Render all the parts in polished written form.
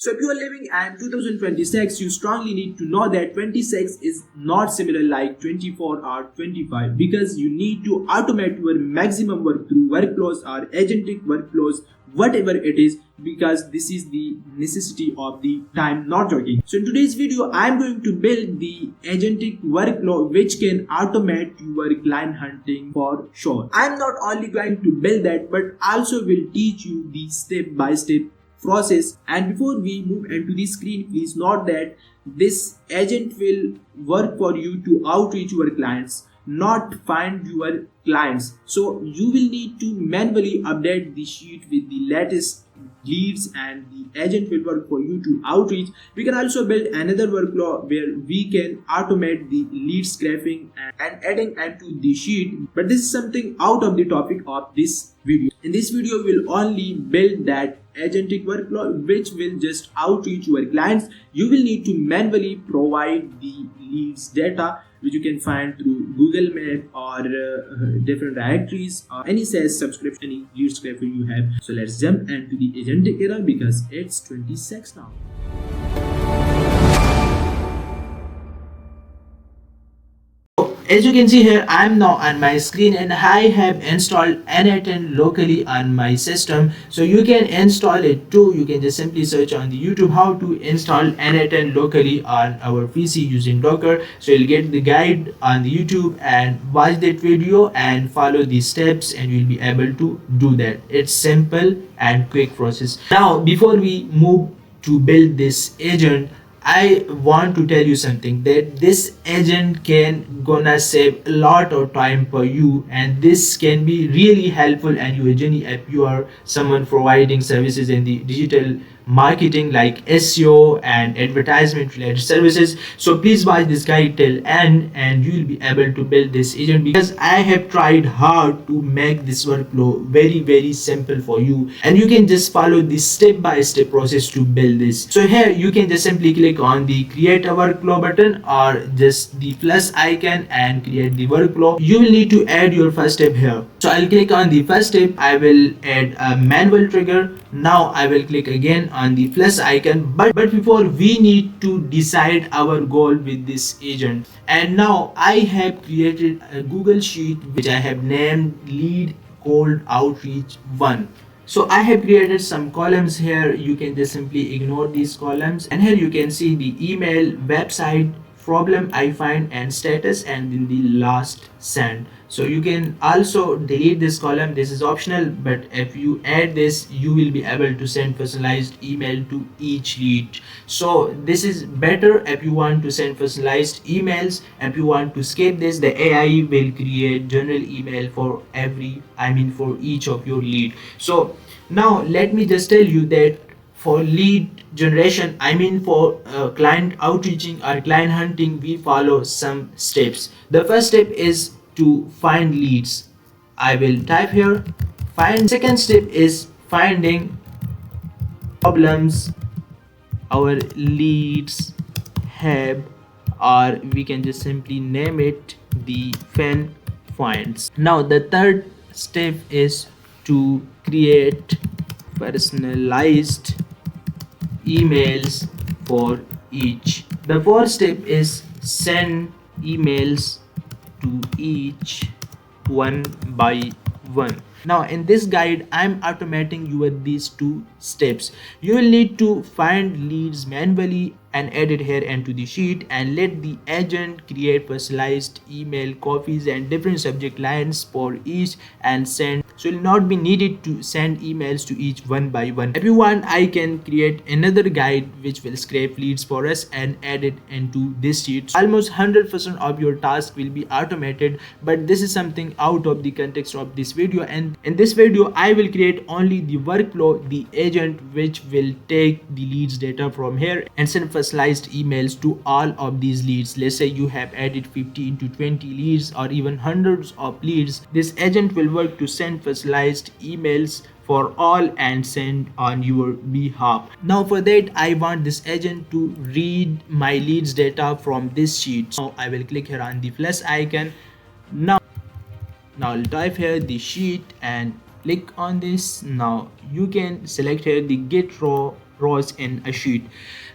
So if you are living in 2026, you strongly need to know that 26 is not similar like 24 or 25, because you need to automate your maximum work through workflows or agentic workflows, whatever it is, because this is the necessity of the time, not joking. So in today's video, I am going to build the agentic workflow which can automate your client hunting for sure. I am not only going to build that, but also will teach you the step-by-step process. And before we move into the screen, please note that this agent will work for you to outreach your clients, not find your clients. So you will need to manually update the sheet with the latest leads, and the agent will work for you to outreach. We can also build another workflow where we can automate the lead scraping and adding into the sheet, but this is something out of the topic of this video. In this video, we'll only build that agentic workflow which will just outreach your clients. You will need to manually provide the leads data, which you can find through Google Map or different directories or any SaaS subscription, any lead scraper you have. So let's jump into the agentic era because it's 26 now. As you can see here, I am now on my screen and I have installed n8n locally on my system. So you can install it too. You can just simply search on the YouTube how to install n8n locally on our PC using Docker. So you'll get the guide on the YouTube and watch that video and follow these steps and you'll be able to do that. It's simple and quick process. Now, before we move to build this agent, I want to tell you something, that this agent can gonna save a lot of time for you, and this can be really helpful and your journey if you are someone providing services in the digital marketing like SEO and advertisement related services. So please watch this guide till end and you will be able to build this agent, because I have tried hard to make this workflow very simple for you, and you can just follow this step-by-step process to build this. So here you can just simply click on the create a workflow button or just the plus icon and create the workflow. You will need to add your first step here. So I'll click on the first step. I will add a manual trigger. Now I will click again on the plus icon, but before we need to decide our goal with this agent. And now I have created a Google sheet which I have named lead cold outreach 1. So I have created some columns here. You can just simply ignore these columns, and here you can see the email, website, problem I find, and status, and then the last send. So you can also delete this column. This is optional, but if you add this, you will be able to send personalized email to each lead. So this is better if you want to send personalized emails. If you want to skip this, the AI will create general email for for each of your lead. So now let me just tell you that for lead generation, for client outreaching or client hunting, we follow some steps. The first step is to find leads. I will type here find. Second step is finding problems our leads have, or we can just simply name it the fan finds. Now the third step is to create personalized emails for each. The fourth step is send emails to each one by one. Now in this guide, I'm automating you with these two steps. You will need to find leads manually and add it here into the sheet, and let the agent create personalized email copies and different subject lines for each and send. So you'll not be needed to send emails to each one by one. If you want, I can create another guide which will scrape leads for us and add it into this sheet. So almost 100% of your task will be automated, but this is something out of the context of this video, and in this video I will create only the workflow, the agent which will take the leads data from here and send personalized emails to all of these leads. Let's say you have added 15 to 20 leads or even hundreds of leads. This agent will work to send personalized emails for all and send on your behalf. Now for that, I want this agent to read my leads data from this sheet. So I will click here on the plus icon. Now I'll type here the sheet and click on this. Now you can select here the get raw rows in a sheet.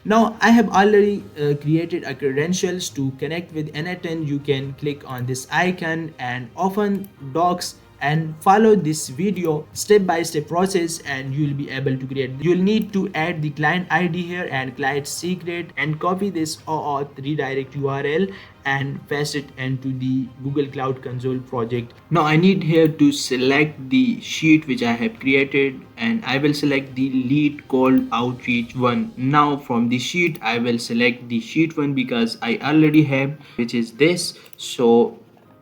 Now I have already created a credentials to connect with n8n. You can click on this icon and open docs and follow this video step by step process, and you'll be able to create. You'll need to add the client ID here and client secret and copy this OAuth redirect URL and paste it into the Google Cloud Console project. Now I need here to select the sheet which I have created, and I will select the lead called outreach 1. Now from the sheet I will select the sheet 1 because I already have, which is this. So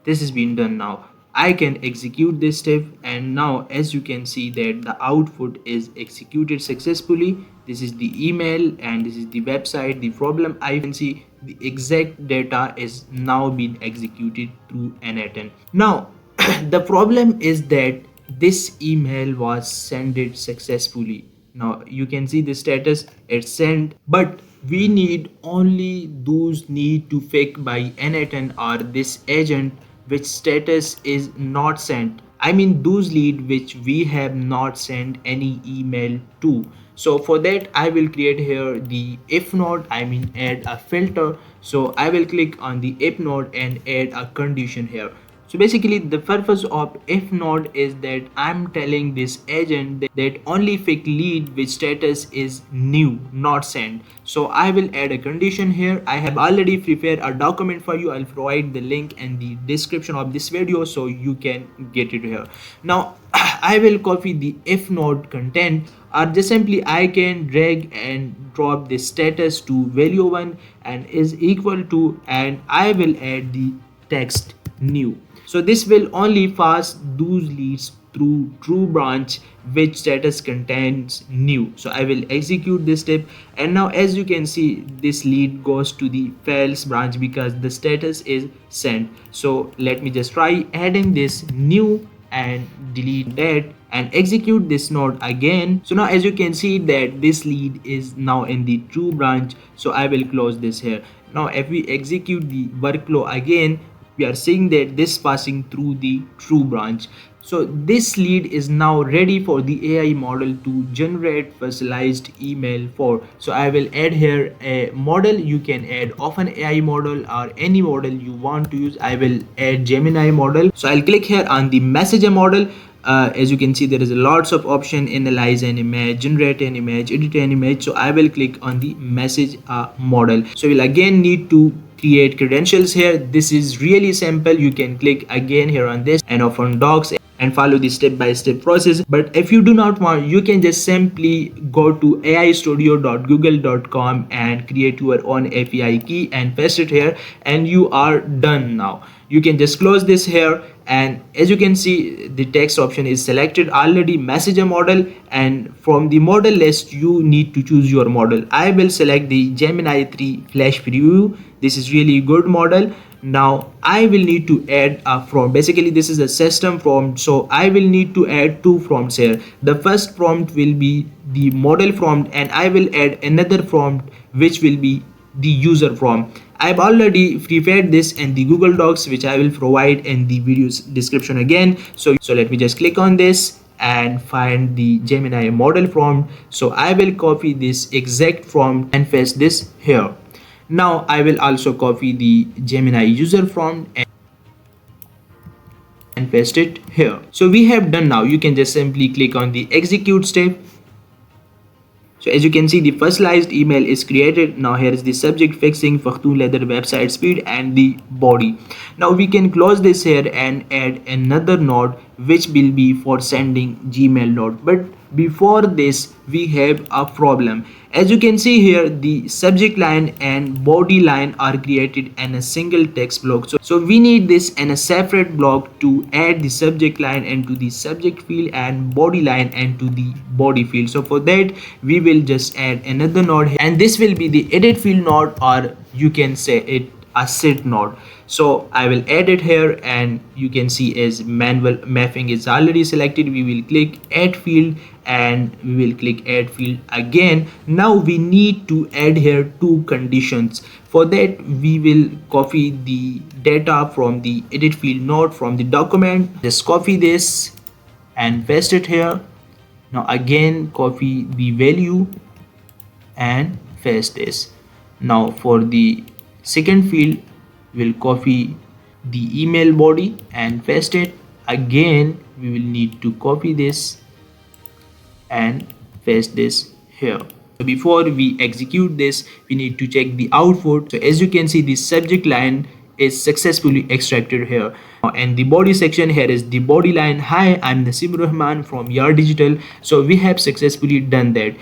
this has been done. Now I can execute this step, and now as you can see that the output is executed successfully. This is the email and this is the website. The problem, I can see the exact data is now being executed through n8n. Now the problem is that this email was sent successfully. Now you can see the status, it's sent, but we need only those need to fake by n8n or this agent which status is not sent. I mean those lead which we have not sent any email to. So for that I will create here the if node, I mean add a filter. So I will click on the if node and add a condition here. So basically the purpose of if node is that I'm telling this agent that only fake lead which status is new, not sent. So I will add a condition here. I have already prepared a document for you. I'll provide the link in the description of this video so you can get it here. Now I will copy the if node content, or just simply I can drag and drop the status to value 1 and is equal to, and I will add the text new. So this will only pass those leads through true branch which status contains new. So I will execute this step, and now as you can see this lead goes to the false branch because the status is sent. So let me just try adding this new and delete that and execute this node again. So now as you can see that this lead is now in the true branch. So I will close this here. Now if we execute the workflow again, we are seeing that this passing through the true branch. So this lead is now ready for the AI model to generate personalized email for. So I will add here a model. You can add often AI model or any model you want to use. I will add Gemini model. So I'll click here on the messenger model. As you can see there is lots of option: analyze an image, generate an image, edit an image. So I will click on the message model. So we'll again need to create credentials here. This is really simple. You can click again here on this and open docs and follow the step-by-step process. But if you do not want, you can just simply go to aistudio.google.com and create your own API key and paste it here, and you are done. Now you can just close this here, and as you can see the text option is selected already, messenger model, and from the model list you need to choose your model. I will select the Gemini 3 flash preview. This is really good model. Now I will need to add a prompt. Basically this is a system prompt, so I will need to add two prompts here. The first prompt will be the model prompt, and I will add another prompt which will be the user prompt. I've already prepared this in the Google Docs, which I will provide in the video's description again. So let me just click on this and find the Gemini model prompt. So I will copy this exact prompt and paste this here. Now I will also copy the Gemini user prompt and paste it here. So we have done. Now you can just simply click on the execute step. So as you can see the personalized email is created. Now here is the subject: fixing Fakhtun leather website speed, and the body. Now we can close this here and add another node which will be for sending Gmail node. But before this we have a problem. As you can see here, the subject line and body line are created in a single text block. So we need this in a separate block to add the subject line into the subject field and body line into the body field. So for that we will just add another node, and this will be the edit field node, or you can say it a set node. So I will add it here, and you can see as manual mapping is already selected. We will click add field and we will click add field again. Now we need to add here two conditions. For that we will copy the data from the edit field node from the document. Just copy this and paste it here. Now again copy the value and paste this. Now for the second field, we'll copy the email body and paste it. Again, we will need to copy this and paste this here. So before we execute this, we need to check the output. So as you can see, the subject line is successfully extracted here. And the body section, here is the body line. Hi, I'm Nasim Rahman from Yar Digital. So we have successfully done that.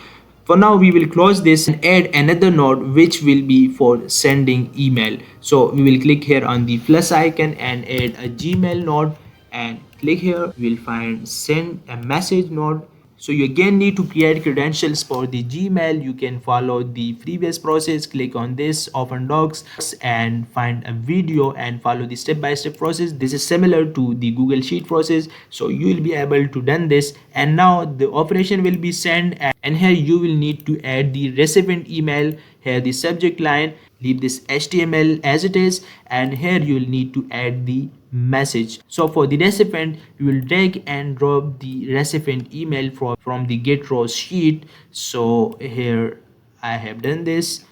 For now, we will close this and add another node which will be for sending email. So we will click here on the plus icon and add a Gmail node and click here. We'll find send a message node. So you again need to create credentials for the Gmail. You can follow the previous process. Click on this, open docs and find a video and follow the step-by-step process. This is similar to the Google Sheet process. So you will be able to done this, and now the operation will be sent, and here you will need to add the recipient email. Here the subject line, leave this HTML as it is, and here you will need to add the message. So for the recipient, you will drag and drop the recipient email from the get rows sheet. So here I have done this.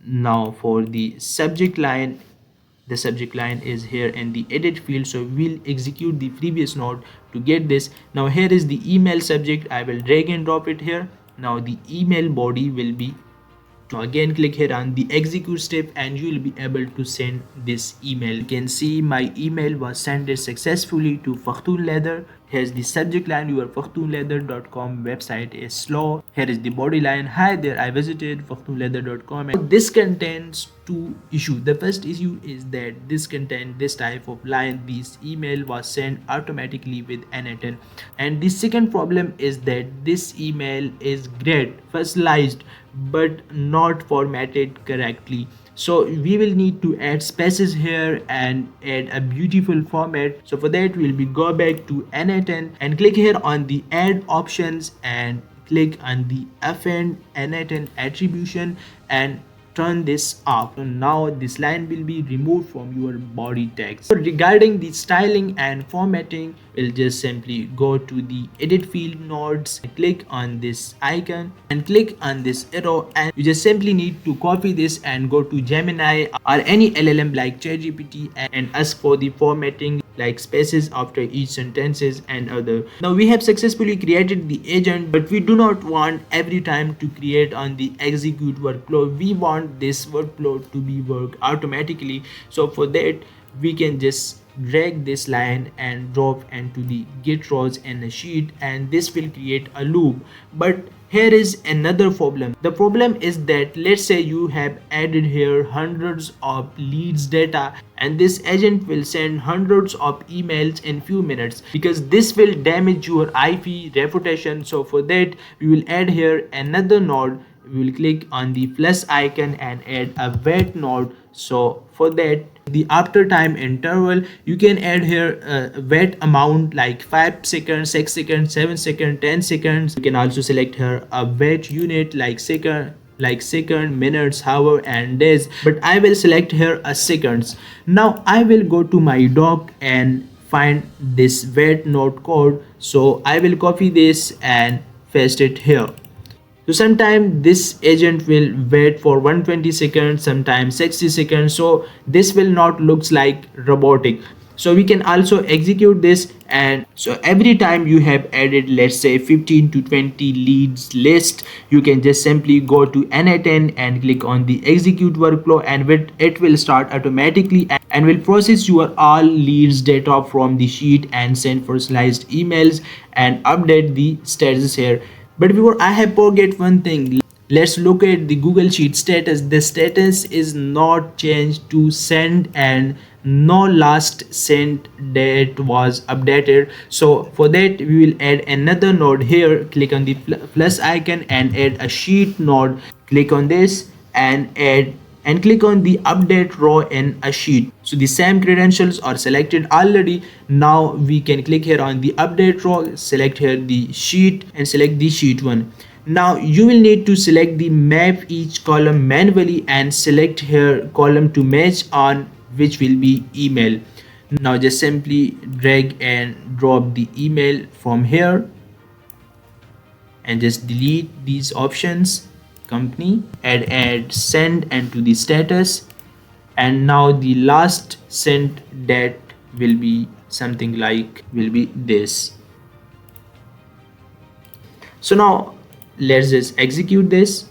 Now for the subject line, the subject line is here in the edit field, so we'll execute the previous node to get this. Now here is the email subject. I will drag and drop it here. Now the email body will be, now again click here on the execute step and you will be able to send this email. You can see my email was sent successfully to Fakhtun Leather. Here's the subject line, your fakhtunleather.com website is slow. Here is the body line, hi there, I visited fakhtunleather.com. And this contains two issues. The first issue is that this contains this type of line, this email was sent automatically with n8n. And the second problem is that this email is great, personalized, but not formatted correctly. So we will need to add spaces here and add a beautiful format. So for that, we'll be go back to n8n and click here on the add options and click on the append n8n attribution and turn this off. So now this line will be removed from your body text. So regarding the styling and formatting, we'll just simply go to the edit field nodes, click on this icon and click on this arrow, and you just simply need to copy this and go to Gemini or any LLM like ChatGPT and ask for the formatting like spaces after each sentences and other. Now we have successfully created the agent, but we do not want every time to create on the execute workflow. We want this workflow to be work automatically. So for that, we can just drag this line and drop into the get rows in a sheet, and this will create a loop. But here is another problem. The problem is that let's say you have added here hundreds of leads data, and this agent will send hundreds of emails in few minutes, because this will damage your IP reputation. So for that, we will add here another node. We will click on the plus icon and add a wait node. So for that, the after time interval, you can add here a wait amount like 5 seconds, 6 seconds, 7 seconds, 10 seconds. You can also select here a wait unit like second, minutes, hour and days, but I will select here a seconds. Now I will go to my doc and find this wait node code. So I will copy this and paste it here. So sometimes this agent will wait for 120 seconds, sometimes 60 seconds. So this will not looks like robotic. So we can also execute this, and so every time you have added let's say 15 to 20 leads list, you can just simply go to n8n and click on the execute workflow, and it will start automatically and will process your all leads data from the sheet and send personalized emails and update the status here. But before, I have forget one thing. Let's look at the Google Sheet status. The status is not changed to send and no last sent date was updated. So for that, we will add another node here. Click on the plus icon and add a sheet node. Click on this and add and click on the update row in a sheet. So the same credentials are selected already. Now we can click here on the update row, select here the sheet and select the sheet one. Now you will need to select the map each column manually and select here column to match on, which will be email. Now just simply drag and drop the email from here and just delete these options. company, add send and to the status, and now the last sent that will be something like will be this. So now let's just execute this.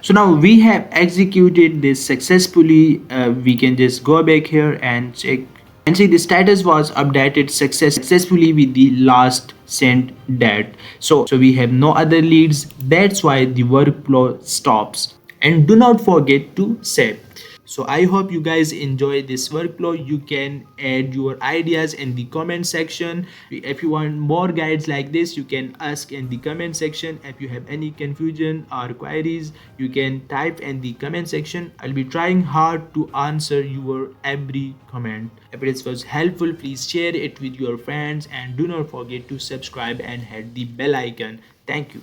So now we have executed this successfully. We can just go back here and check and see the status was updated successfully with the last sent date. So we have no other leads. That's why the workflow stops. And do not forget to save. So I hope you guys enjoy this workflow. You can add your ideas in the comment section. If you want more guides like this, you can ask in the comment section. If you have any confusion or queries, you can type in the comment section. I'll be trying hard to answer your every comment. If it was helpful, please share it with your friends and do not forget to subscribe and hit the bell icon. Thank you.